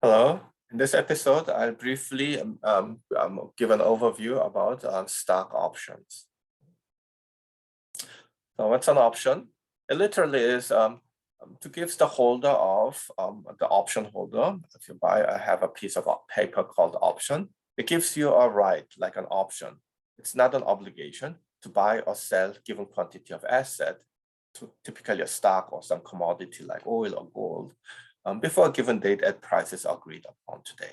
Hello. In this episode, I'll briefly give an overview about stock options. So what's an option? It literally is to give the holder of the option holder, if you have a piece of paper called option, it gives you a right, like an option. It's not an obligation to buy or sell given quantity of asset, typically a stock or some commodity like oil or gold, before a given date at prices agreed upon today.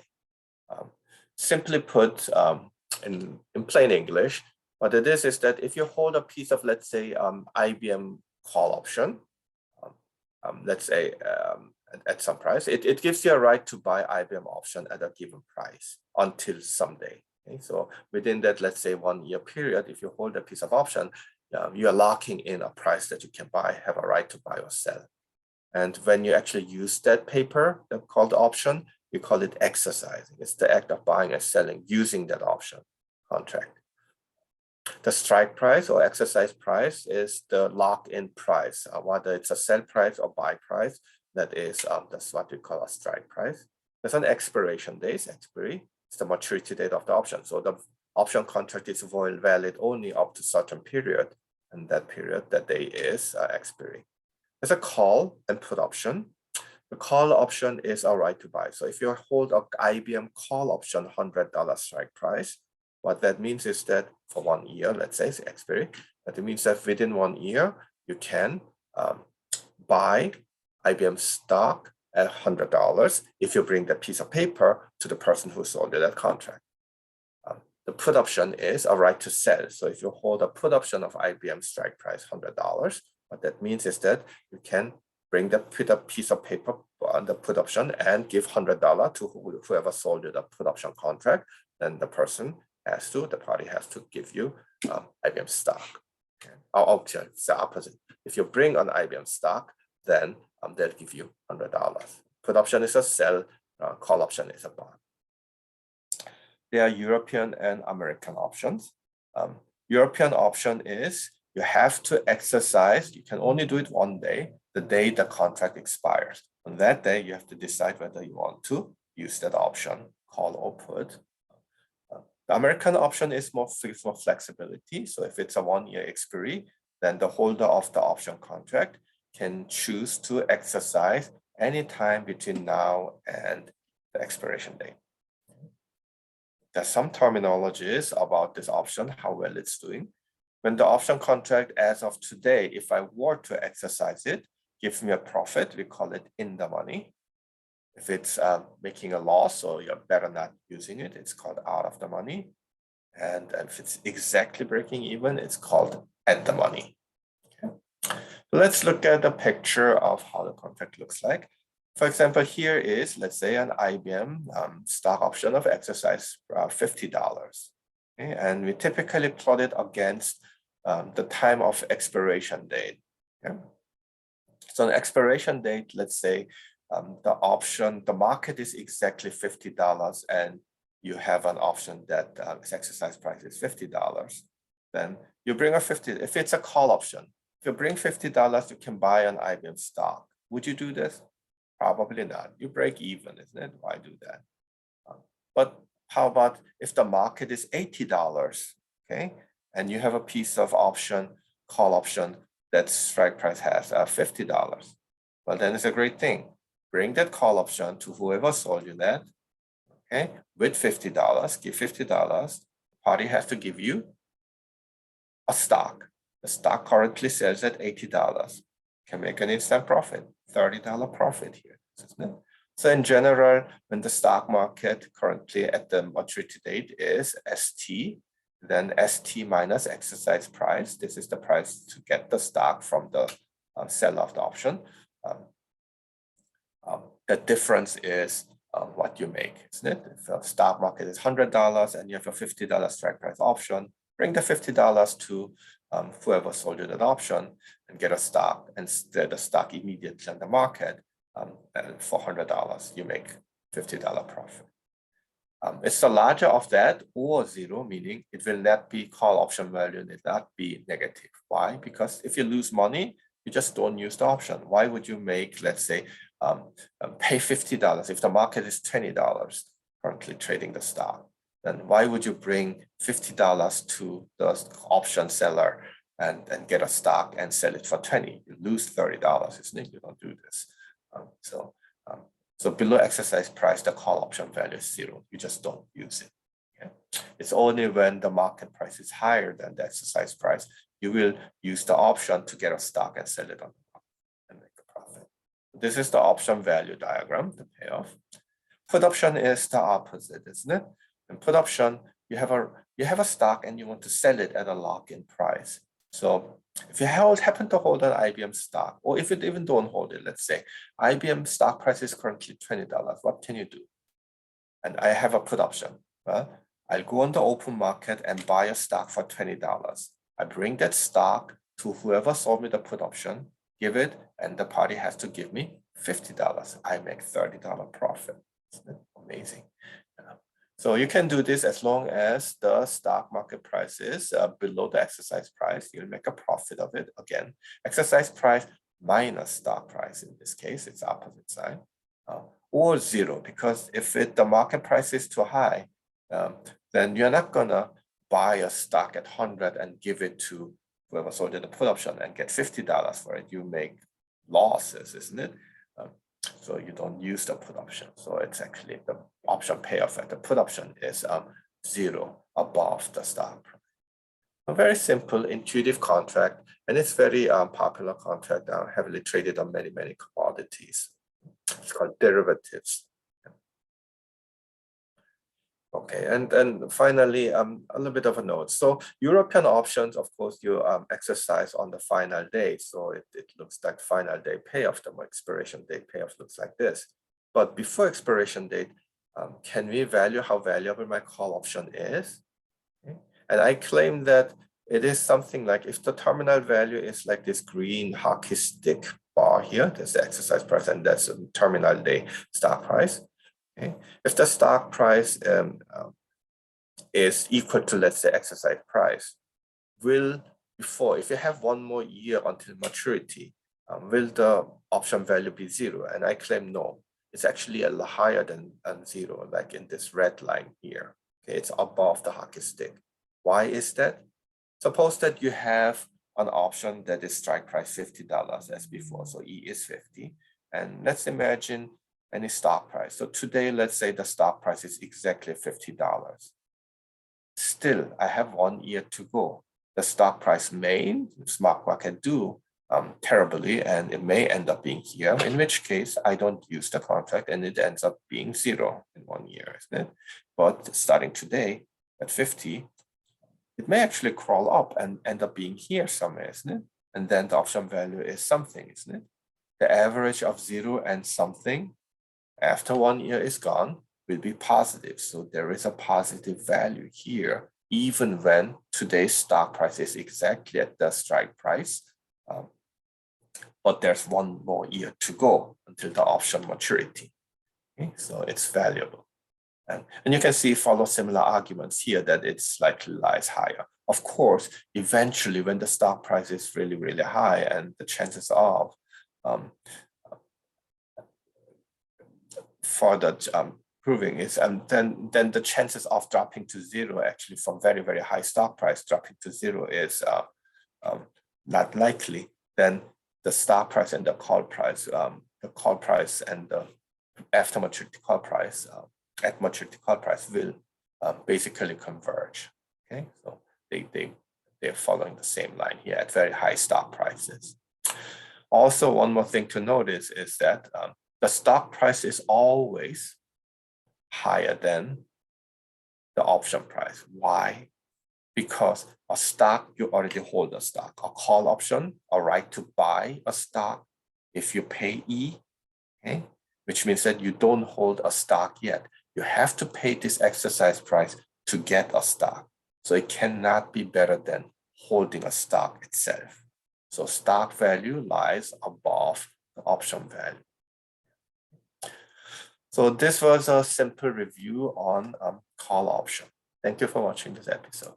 Simply put, in plain English, what it is that if you hold a piece of, let's say, IBM call option, let's say at some price, it gives you a right to buy IBM option at a given price until someday. Okay? So within that, let's say 1 year period, if you hold a piece of option, you are locking in a price that you can buy, have a right to buy or sell. And when you actually use that paper called option, we call it exercising. It's the act of buying and selling using that option contract. The strike price or exercise price is the lock-in price, whether it's a sell price or buy price. That's what we call a strike price. There's an expiration date. Expiry is the maturity date of the option. So the option contract is valid only up to certain period, and that period, that day is expiry. There's a call and put option. The call option is a right to buy. So if you hold an IBM call option, $100 strike price, what that means is that for 1 year, let's say it's expiry, but it means that within 1 year, you can buy IBM stock at $100 if you bring that piece of paper to the person who sold you that contract. The put option is a right to sell. So if you hold a put option of IBM strike price $100, what that means is that you can bring the piece of paper on the put option and give $100 to whoever sold you the put option contract. Then the party has to give you IBM stock. Okay. It's the opposite. If you bring on IBM stock, then they'll give you $100. Put option is a sell, call option is a buy. There are European and American options. European option is you have to exercise, you can only do it 1 day, the day the contract expires. On that day, you have to decide whether you want to use that option, call or put. The American option is more for flexibility. So if it's a 1 year expiry, then the holder of the option contract can choose to exercise anytime between now and the expiration date. There's some terminologies about this option, how well it's doing. When the option contract as of today, if I were to exercise it, gives me a profit, we call it in the money. If it's making a loss, so you're better not using it, it's called out of the money. And if it's exactly breaking even, it's called at the money. Okay. So let's look at a picture of how the contract looks like. For example, here is, let's say, an IBM stock option of exercise $50. Okay. And we typically plot it against the time of expiration date. Okay. So the expiration date, let's say, the market is exactly $50 and you have an option that its exercise price is $50. Then you bring if it's a call option, if you bring $50, you can buy an IBM stock. Would you do this? Probably not. You break even, isn't it? Why do that? But how about if the market is $80, okay? And you have a piece of option, call option, that strike price has $50. Well, then it's a great thing. Bring that call option to whoever sold you that, okay, with $50, give $50. Party has to give you a stock. The stock currently sells at $80. Can make an instant profit, $30 profit here, isn't it? So in general, when the stock market currently at the maturity date is ST, then ST minus exercise price, this is the price to get the stock from the seller of the option. The difference is what you make, isn't it? If the stock market is $100 and you have a $50 strike price option, bring the $50 to whoever sold you that option and get a stock, and sell the stock immediately on the market. And for $100, you make $50 profit. It's the larger of that or zero, meaning it will not be call option value, it will not be negative. Why? Because if you lose money, You just don't use the option. Why would you make, let's say, pay $50 if the market is $20 currently trading the stock? Then why would you bring $50 to the option seller and get a stock and sell it for $20? You lose $30, isn't it? You don't do this. So below exercise price, the call option value is 0. You just don't use it. Okay? It's only when the market price is higher than the exercise price, you will use the option to get a stock and sell it on the market and make a profit. This is the option value diagram, the payoff. Put option is the opposite, isn't it? In put option, you have a stock and you want to sell it at a lock-in price. So if you happen to hold an IBM stock, or if you even don't hold it, let's say IBM stock price is currently $20, what can you do? And I have a put option. Well, I'll go on the open market and buy a stock for $20. I bring that stock to whoever sold me the put option, give it, and the party has to give me $50. I make $30 profit. Isn't it amazing? So you can do this as long as the stock market price is below the exercise price. You'll make a profit of it. Again, exercise price minus stock price. In this case, it's opposite sign. Or 0, because if the market price is too high, then you're not gonna buy a stock at 100 and give it to whoever sold it the put option and get $50 for it. You make losses, isn't it? So you don't use the put option. So it's actually the option payoff at the put option is 0 above the stock price. A very simple, intuitive contract, and it's very popular contract, heavily traded on many commodities. It's called derivatives. Okay, and finally, a little bit of a note. So European options, of course, you exercise on the final day. So it looks like final day payoff. The expiration date payoff looks like this. But before expiration date, can we value how valuable my call option is? Okay. And I claim that it is something like if the terminal value is like this green hockey stick bar here, that's the exercise price, and that's a terminal day stock price. Okay. If the stock price is equal to, let's say, exercise price, if you have one more year until maturity, will the option value be 0? And I claim no. It's actually a lot higher than 0, like in this red line here. Okay, it's above the hockey stick. Why is that? Suppose that you have an option that is strike price $50 as before, so E is 50, and let's imagine any stock price. So today, let's say the stock price is exactly $50. Still, I have 1 year to go. The stock price may, smart market do terribly, and it may end up being here, in which case I don't use the contract and it ends up being 0 in 1 year, isn't it? But starting today at 50, it may actually crawl up and end up being here somewhere, isn't it? And then the option value is something, isn't it? The average of 0 and something after 1 year is gone will be positive. So there is a positive value here, even when today's stock price is exactly at the strike price. But there's 1 more year to go until the option maturity. Okay, so it's valuable. And you can see follow similar arguments here that it slightly lies higher. Of course, eventually when the stock price is really high and the chances of further proving is, then the chances of dropping to 0 actually from very high stock price dropping to 0 is not likely. Then the stock price and the call price and the after maturity call price at maturity call price will basically converge. Okay, so they're following the same line here at very high stock prices. Also, one more thing to notice is that the stock price is always higher than the option price. Why? Because a stock, you already hold a stock. A call option, a right to buy a stock if you pay E, okay? Which means that you don't hold a stock yet. You have to pay this exercise price to get a stock. So it cannot be better than holding a stock itself. So stock value lies above the option value. So this was a simple review on call option. Thank you for watching this episode.